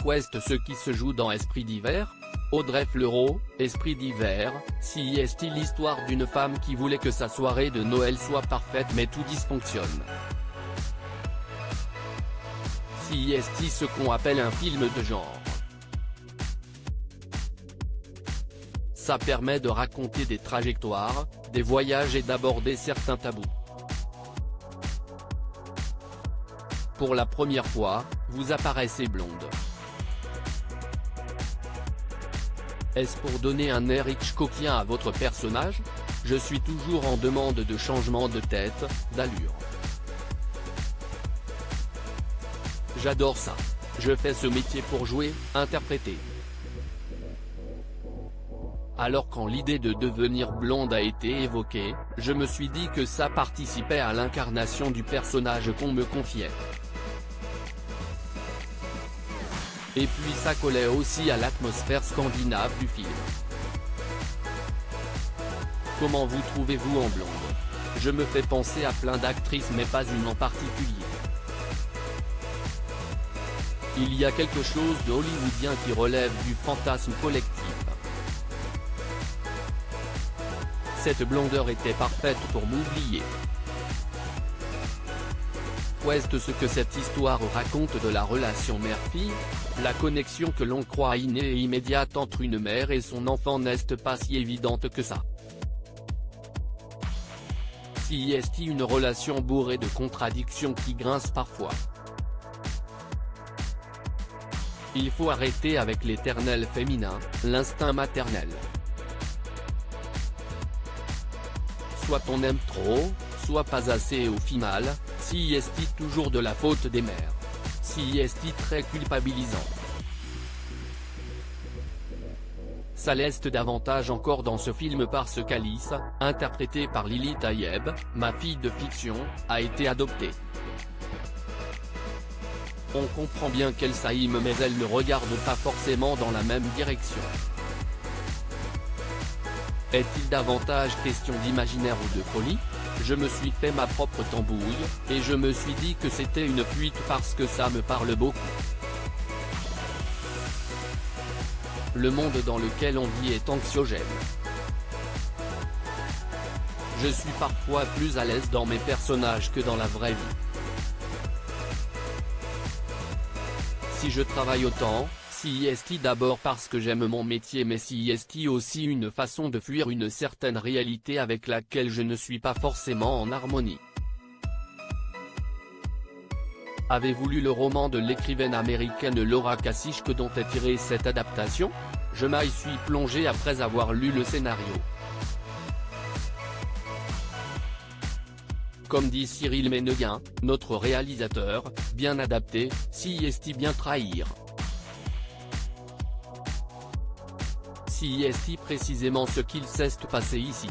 Ouest ce qui se joue dans Esprit d'hiver. Audrey Fleurot, Esprit d'hiver, CIST l'histoire d'une femme qui voulait que sa soirée de Noël soit parfaite mais tout dysfonctionne. CIST ce qu'on appelle un film de genre. Ça permet de raconter des trajectoires, des voyages et d'aborder certains tabous. Pour la première fois, vous apparaissez blonde. Est-ce pour donner un air Hitchcockien à votre personnage? Je suis toujours en demande de changement de tête, d'allure. J'adore ça. Je fais ce métier pour jouer, interpréter. Alors quand l'idée de devenir blonde a été évoquée, je me suis dit que ça participait à l'incarnation du personnage qu'on me confiait. Et puis ça collait aussi à l'atmosphère scandinave du film. Comment vous trouvez-vous en blonde? Je me fais penser à plein d'actrices mais pas une en particulier. Il y a quelque chose de hollywoodien qui relève du fantasme collectif. Cette blondeur était parfaite pour m'oublier. Ouest ce que cette histoire raconte de la relation mère-fille, la connexion que l'on croit innée et immédiate entre une mère et son enfant n'est pas si évidente que ça. CIST une relation bourrée de contradictions qui grince parfois. Il faut arrêter avec l'éternel féminin, l'instinct maternel. Soit on aime trop, soit pas assez et au final, CIST toujours de la faute des mères. CIST très culpabilisant. Ça l'est davantage encore dans ce film parce qu'Alice, interprétée par Lily Tayeb, ma fille de fiction, a été adoptée. On comprend bien qu'elle s'aime mais elle ne regarde pas forcément dans la même direction. Est-il davantage question d'imaginaire ou de folie? Je me suis fait ma propre tambouille, et je me suis dit que c'était une fuite parce que ça me parle beaucoup. Le monde dans lequel on vit est anxiogène. Je suis parfois plus à l'aise dans mes personnages que dans la vraie vie. Si je travaille autant, CIST d'abord parce que j'aime mon métier mais CIST aussi une façon de fuir une certaine réalité avec laquelle je ne suis pas forcément en harmonie. Avez-vous lu le roman de l'écrivaine américaine Laura Kasichke dont est tirée cette adaptation? Je m'y suis plongé après avoir lu le scénario. Comme dit Cyril Méneguin, notre réalisateur, bien adapté, CIST bien trahir. CIST précisément ce qu'il s'est passé ici.